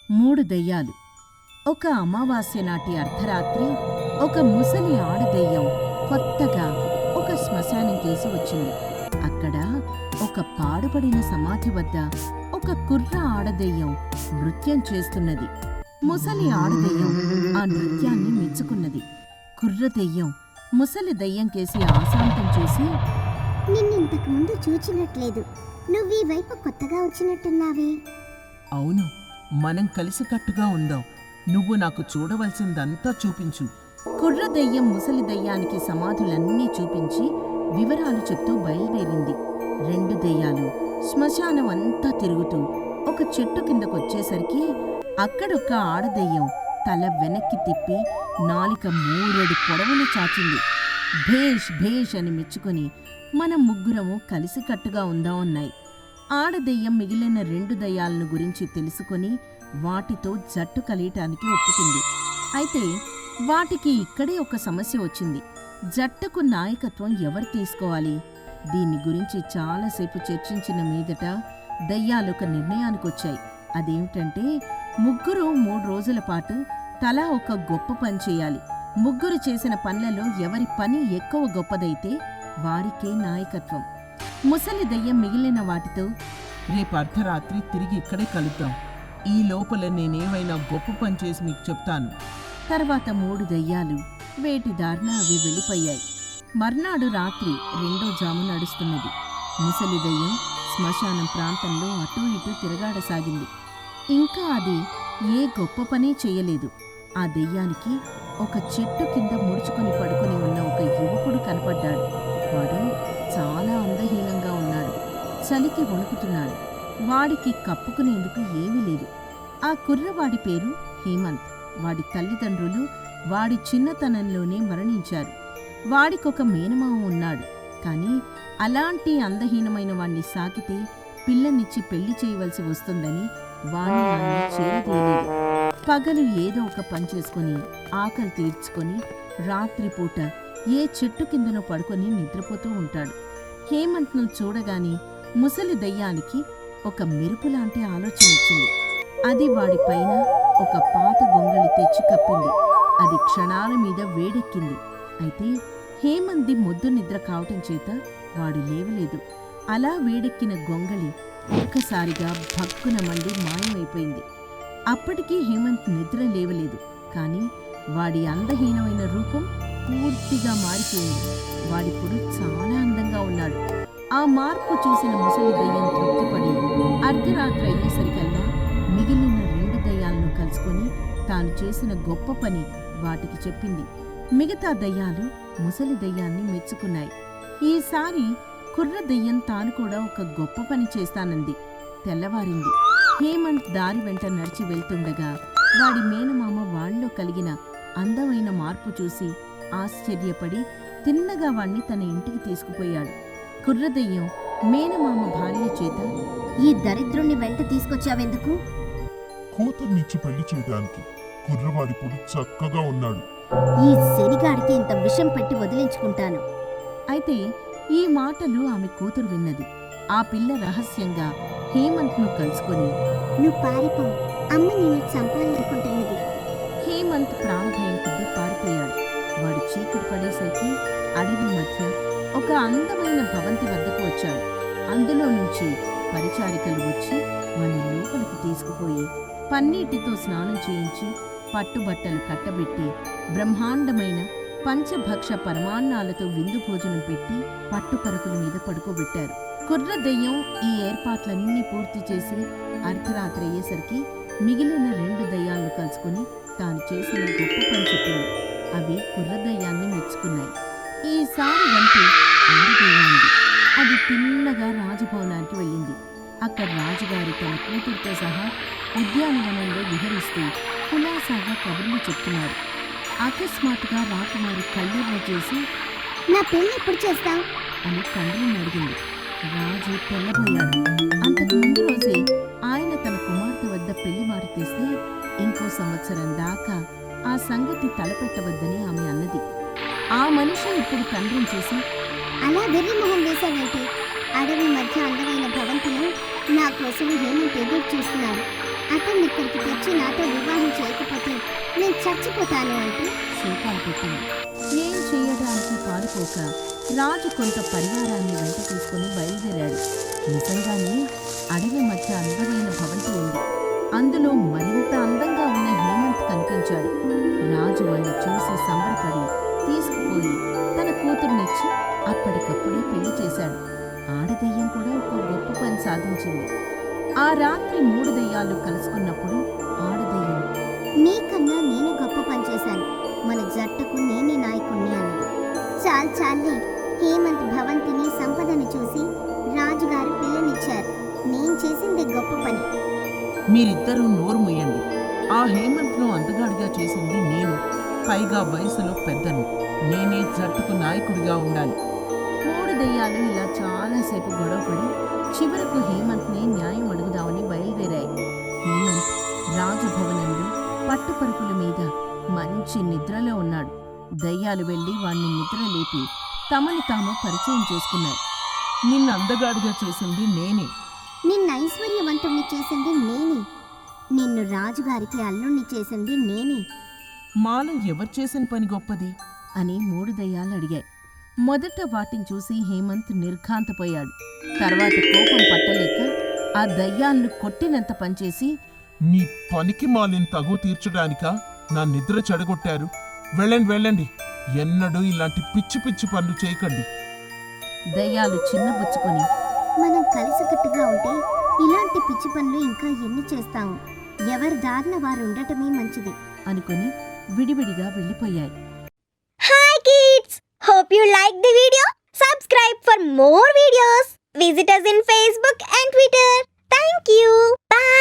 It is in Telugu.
3 దెయ్యాలు. ఒక అమావాస్య నాటి అర్ధరాత్రి ఒక ముసలి ఆడదెయ్యం కొత్తగా ఒక శ్మశానం కేసి వచ్చింది. అక్కడ ఒక పాడుపడిన సమాధి వద్ద ఒక కుర్ర ఆడదెయ్యం నృత్యం చేస్తున్నది. ముసలి ఆడదెయ్యం ఆ నృత్యాన్ని మెచ్చుకున్నది. కుర్ర దెయ్యం ముసలి దెయ్యం కేసి ఆశాంతం చూసి, నిన్నింతకు ముందు చూచినట్లేదు. నువ్వీ వైపు కొత్తగా వచ్చినట్టున్నావే. అవును, మనం కలిసికట్టుగా ఉందాం. నువ్వు నాకు చూడవలసిందంతా చూపించు. కుర్ర దెయ్యం ముసలి దెయ్యానికి సమాధులన్నీ చూపించి వివరాలు చెప్తూ బయలుదేరింది. 2 దెయ్యాలు శ్మశానం అంతా తిరుగుతూ ఒక చెట్టు కిందకొచ్చేసరికి అక్కడొక్క ఆడదెయ్యం తల వెనక్కి తిప్పి నాలిక 3 అడి పొడవులు చాచింది. భేష్ భేష్ అని మెచ్చుకొని మనం ముగ్గురము కలిసికట్టుగా ఉందామన్నాయి. ఆడదెయ్యం మిగిలిన 2 దెయ్యాలను గురించి తెలుసుకొని వాటితో జట్టు కలియటానికి ఒప్పుకుంది. అయితే వాటికి ఇక్కడే ఒక సమస్య వచ్చింది. జట్టుకు నాయకత్వం ఎవరు తీసుకోవాలి? దీన్ని గురించి చాలాసేపు చర్చించిన మీదట దెయ్యాలొక నిర్ణయానికొచ్చాయి. అదేమిటంటే ముగ్గురు 3 రోజుల పాటు తలా ఒక గొప్ప పని చేయాలి. ముగ్గురు చేసిన పనులలో ఎవరి పని ఎక్కువ గొప్పదైతే వారికే నాయకత్వం. ముసలి దెయ్యం మిగిలిన వాటితో, రేపు అర్ధరాత్రి తిరిగి ఇక్కడే కలుద్దాం. ఈ లోపల నేనేమైనా గొప్ప పని చేసి మీకు చెప్తాను. తర్వాత 3 దెయ్యాలు వేటి దారిన అవి వెళ్ళిపోయాయి. మర్నాడు రాత్రి 2వ జాము నడుస్తున్నది. ముసలి దెయ్యం శ్మశానం ప్రాంతంలో అటూ ఇటూ తిరగాడసాగింది. ఇంకా అది ఏ గొప్ప పని చెయ్యలేదు. ఆ దెయ్యానికి ఒక చెట్టు కింద ముడుచుకొని పడుకొని ఉన్న ఒక యువకుడు కనపడ్డాడు. వాడు చాలా అందహీనంగా ఉన్నాడు. చలికి వణుకుతున్నాడు. వాడికి కప్పుకునేందుకు ఏమీ లేదు. ఆ కుర్రవాడి పేరు హేమంత్. వాడి తల్లిదండ్రులు వాడి చిన్నతనంలోనే మరణించారు. వాడికొక మేనమామ ఉన్నాడు. కాని అలాంటి అందహీనమైన వాణ్ణి సాకితే పిల్లనిచ్చి పెళ్లి చేయవలసి వస్తుందని వాణ్ణి ఆయన చేరదీయలేదు. పగలు ఏదో ఒక పని చేసుకుని ఆకలి తీర్చుకొని రాత్రిపూట ఏ చెట్టు కిందనో పడుకొని నిద్రపోతూ ఉంటాడు. హేమంత్ను చూడగానే ముసలి దెయ్యానికి ఒక మెరుపులాంటి ఆలోచన వచ్చింది. అది వాడిపైన ఒక పాత గొంగళి తెచ్చి కప్పింది. అది క్షణాల మీద వేడెక్కింది. అయితే హేమంత్ది మొద్దు నిద్ర కావటం చేత వాడు లేవలేదు. అలా వేడెక్కిన గొంగళి ఒక్కసారిగా భక్కున మండి మాయమైపోయింది. అప్పటికీ హేమంత్ నిద్ర లేవలేదు. కాని వాడి అందహీనమైన రూపం పూర్తిగా మారిపోయింది. వాడిప్పుడు చాలా అందంగా ఉన్నాడు. ఆ మార్పు చూసిన ముసలి దెయ్యం తృప్తిపడి అర్ధరాత్రి అయ్యేసరికల్లా మిగిలిన 2 దెయ్యాలను కలుసుకొని తాను చేసిన గొప్ప పని వాటికి చెప్పింది. మిగతా దెయ్యాలు ముసలి దెయ్యాన్ని మెచ్చుకున్నాయి. ఈసారి కుర్ర దెయ్యం తాను కూడా ఒక గొప్ప పని చేస్తానంది. తెల్లవారింది. హేమంత్ దారి వెంట నడిచి వెళ్తుండగా వాడి మేనమామ వాణ్ణిలో కలిగిన అందమైన మార్పు చూసి ఆశ్చర్యపడి తిన్నగా వాణ్ణి తన ఇంటికి తీసుకుపోయాడు. కుర్రదెయ్యం మేనమామ భార్య చేత, ఈ దరిద్రుణ్ణి వెంట తీసుకొచ్చావెందుకు? కూతుర్నిచ్చి పెళ్లి చేయడానికి. కుర్రవాడిప్పుడు చక్కగా ఉన్నాడు. ఈ శనిగాడికి ఇంత విషం పెట్టి వదిలించుకుంటాను. అయితే ఈ మాటలు ఆమె కూతురు విన్నది. ఆ పిల్ల రహస్యంగా హేమంత్ను కలుసుకొని, నువ్వు పారిపో, అమ్మ నిన్ను చంపాలనుకుంటున్నది. హేమంత్ ప్రాణభయం కొద్దీ పారిపోయాడు. వాడు చీకటి పడేసరికి అడవి మధ్య ఒక అందమైన భవంతి వద్దకు వచ్చాడు. అందులో నుంచి పరిచారికలు వచ్చి వాణ్ణి లోపలికి తీసుకుపోయి పన్నీటితో స్నానం చేయించి పట్టుబట్టలు కట్టబెట్టి బ్రహ్మాండమైన పంచభక్ష పరమాన్నాలతో విందు భోజనం పెట్టి పట్టుపరుపుల మీద పడుకోబెట్టారు. కుర్ర దెయ్యం ఈ ఏర్పాట్లన్నీ పూర్తి చేసి అర్ధరాత్రి అయ్యేసరికి మిగిలిన 2 దెయ్యాలను కలుసుకుని తాను చేసిన గొప్ప పని చెప్పింది. అవి కుర్ర దెయ్యాన్ని మెచ్చుకున్నాయి. ఈసారి వంటి ఆడదెయ్యాన్ని అది తిన్నగా రాజభవనానికి వెళ్ళింది. అక్కడ రాజుగారు తన కూతురితో సహా ఉద్యానవనంలో విహరిస్తూ కులాసాగా కబుర్లు చెప్తున్నారు. అకస్మాత్తుగా రాకుమారి కళ్ళెర్ర చేసి, నా పెళ్లి ఎప్పుడు చేస్తావు అని తండ్రిని అడిగింది. రాజు తెల్లబోయాడు. అంతకు ముందు రోజే ఆయన తన కుమార్తె వద్ద పెళ్లి మాట తీస్తే ఇంకో సంవత్సరం దాకా ఆ సంగతి తలపెట్టవద్దని ఆమె అన్నది. ఆ మనిషి ఇప్పుడు తండ్రిని చూసి, అలా వెర్రి మొహం వేశావేంటి? అడవి మధ్య అందమైన భవంతిలో నా కోసం హేమంత్ ఎదురు చూస్తున్నాడు. అతన్ని ఇక్కడికి తెచ్చి నాతో వివాహం చేయకపోతే నేను చచ్చిపోతాను అంటూ శోకాలు పెట్టింది. ఏం చేయడానికి పాలుపోక రాజు కొంత పరివారాన్ని వెంట తీసుకుని బయలుదేరాడు. నిజంగానే అడవి మధ్య అందమైన భవంతి ఉంది. అందులో మరింత అందంగా ఉన్న హేమంత్ కనిపించాడు. రాజు వాణ్ణి చూసి సంబరపడి తీసుకుపోయి తన కూతుర్నిచ్చి అప్పటికప్పుడే పెళ్లి చేశాడు. ఆడదెయ్యం కూడా ఒక గొప్ప పని సాధించింది. ఆ రాత్రి 3 దెయ్యాలు కలుసుకున్నప్పుడు ఆడదెయ్యం, నీకన్నా నేనే గొప్ప పని చేశాను, మన జట్టుకు నేనే నాయకుణ్ణి అన్నది. చాలే, హేమంత్ భవంతిని సంపదను చూసి రాజుగారు పిల్లనిచ్చారు. నేను చేసింది గొప్ప పని. మీరిద్దరూ నోరు ముయ్యండి. ఆ హేమంత్ను అందగాడిగా చేసింది నేను. పైగా వయసులో పెద్దను. నేనే జట్టుకు నాయకుడిగా ఉండాలి. 3 దెయ్యాలు ఇలా చాలాసేపు గొడవపడి చివరకు హేమంత్ని న్యాయం అడుగుదామని బయలుదేరాయి. హేమంత్ రాజభవనంలో పట్టుపరుపుల మీద మంచి నిద్రలో ఉన్నాడు. దయ్యాలు వెళ్లి వాణ్ణి నిద్ర లేపి తమను తాము పరిచయం చేసుకున్నారు. నిన్ను అందగాడిగా చేసింది నేనే. నిన్ను ఐశ్వర్యవంతుణ్ణి చేసింది నేనే. నిన్ను రాజుగారికి అల్లుణ్ణి చేసింది నేనే. మాలో ఎవరు చేసిన పని గొప్పది అని 3 దయ్యాలు అడిగాయి. మొదట వాటిని చూసి హేమంత్ నిర్ఘాంతపోయాడు. తర్వాత కోపం పట్టలేక ఆ దయ్యాలను కొట్టినంత పనిచేసి, మీ పనికి మాలిన తగు తీర్చడానికా నా నిద్ర చెడగొట్టారు? వెళ్ళండి. ఎన్నడూ ఇలాంటి పిచ్చి పిచ్చి పనులు చేయకండి. దయ్యాలు చిన్నబుచ్చుకొని, మనం కలిసికట్టుగా ఉంటే ఇలాంటి పిచ్చి పనులు ఇంకా ఎన్ని చేస్తాము? ఎవరి దారిన వారు ఉండటమే మంచిది అనుకుని విడివిడిగా వెళ్ళిపోయాయి. Hi kids! Hope you like the video. Subscribe for more videos. Visit us in Facebook and Twitter. Thank you. Bye.